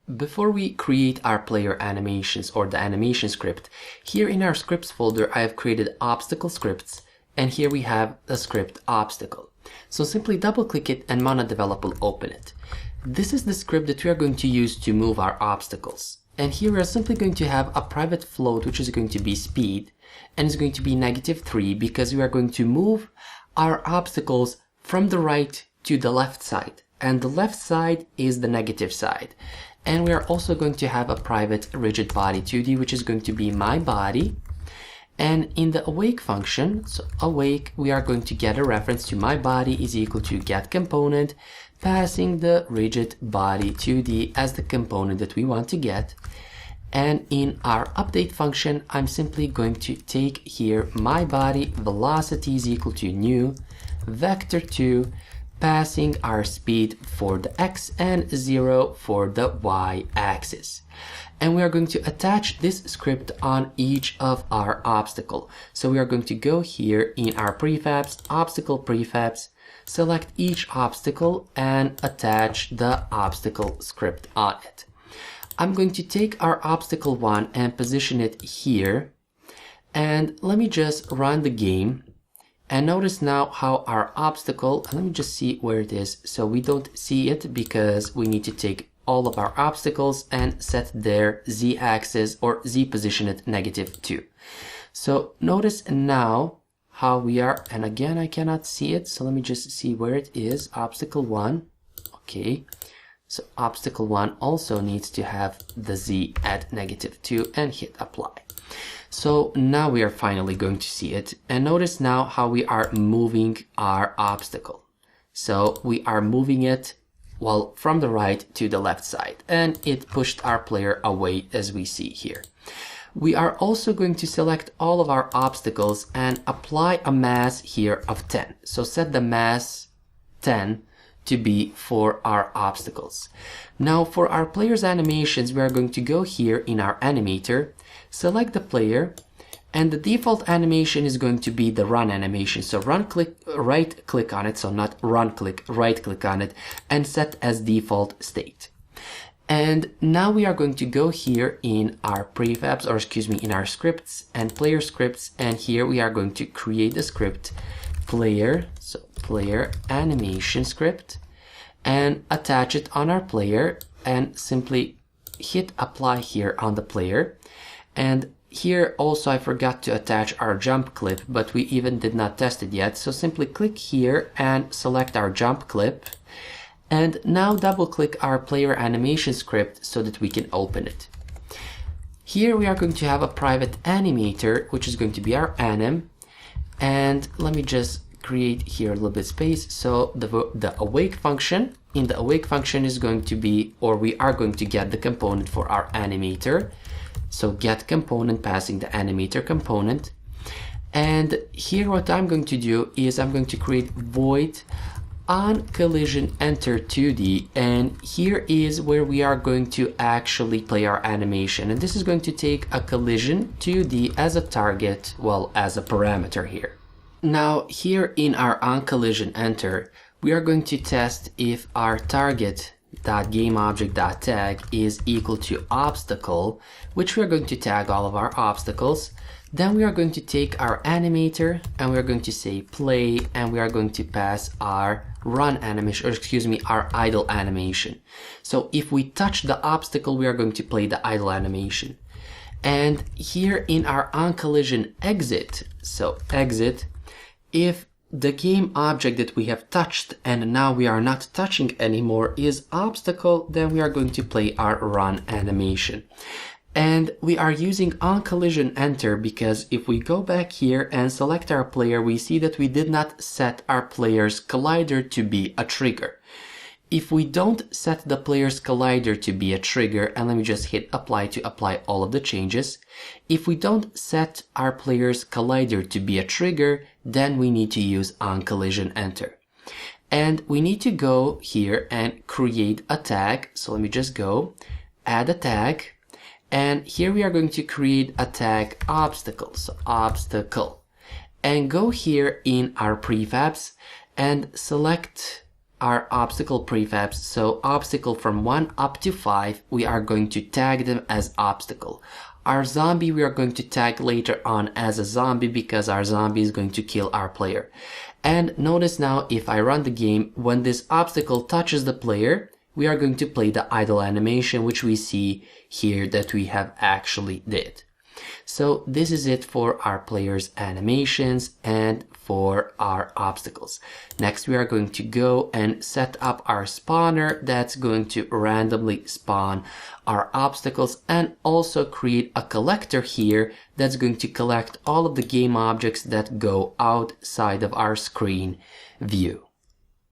Before we create our player animations or the animation script, here in our scripts folder I have created obstacle scripts, and here we have the script obstacle. So simply double click it and MonoDevelop will open it. This is the script that we are going to use to move our obstacles. And here we are simply going to have a private float which is going to be speed, and it's going to be -3 because we are going to move our obstacles from the right to the left side. And the left side is the negative side. And we are also going to have a private rigid body 2D, which is going to be my body. And in the awake function, so awake, we are going to get a reference to my body is equal to get component, passing the rigid body 2D as the component that we want to get. And in our update function, I'm simply going to take here my body velocity is equal to new vector2, passing our speed for the x and 0 for the y axis. And we are going to attach this script on each of our obstacle. So we are going to go here in our prefabs, obstacle prefabs, select each obstacle and attach the obstacle script on it. I'm going to take our obstacle 1 and position it here. And let me just run the game. And notice now how our obstacle, let me just see where it is. So we don't see it because we need to take all of our obstacles and set their z-axis or z position at -2. So notice now how we are, and again I cannot see it, so let me just see where it is. Obstacle 1, okay. So obstacle 1 also needs to have the z at -2 and hit apply. So now we are finally going to see it, and notice now how we are moving our obstacle. So we are moving it, well, from the right to the left side, and it pushed our player away as we see here. We are also going to select all of our obstacles and apply a mass here of 10. So set the mass 10 to be for our obstacles. Now for our player's animations, we are going to go here in our animator, select the player, and the default animation is going to be the run animation. So right click on it, so not run click, right click on it and set as default state. And now we are going to go here in our prefabs, or excuse me, in our scripts and player scripts, and here we are going to create the script player, so player animation script, and attach it on our player and simply hit apply here on the player. And here also I forgot to attach our jump clip, but we even did not test it yet. So simply click here and select our jump clip. And now double click our player animation script so that we can open it. Here we are going to have a private animator, which is going to be our anim. And let me just create here a little bit space. So the awake function, in the awake function is going to be, or we are going to get the component for our animator. So get component passing the animator component. And here what I'm going to do is I'm going to create void on collision enter 2D, and here is where we are going to actually play our animation, and this is going to take a collision 2D as a target, well, as a parameter here. Now here in our on collision enter, we are going to test if our target.gameObject.tag is equal to obstacle, which we are going to tag all of our obstacles. Then we are going to take our animator and we are going to say play, and we are going to pass our run animation, or excuse me, our idle animation. So if we touch the obstacle, we are going to play the idle animation. And here in our on collision exit, so exit, if the game object that we have touched and now we are not touching anymore is obstacle, then we are going to play our run animation. And we are using on collision enter because if we go back here and select our player, we see that we did not set our player's collider to be a trigger. If we don't set the player's collider to be a trigger, and let me just hit apply to apply all of the changes. If we don't set our player's collider to be a trigger, then we need to use on collision enter. And we need to go here and create a tag. So let me just go add a tag. And here we are going to create a tag obstacle, so obstacle. And go here in our prefabs and select our obstacle prefabs. So obstacle from 1 up to 5, we are going to tag them as obstacle. Our zombie we are going to tag later on as a zombie because our zombie is going to kill our player. And notice now, if I run the game, when this obstacle touches the player, we are going to play the idle animation, which we see here that we have actually did. So this is it for our players' animations and for our obstacles. Next, we are going to go and set up our spawner that's going to randomly spawn our obstacles, and also create a collector here that's going to collect all of the game objects that go outside of our screen view.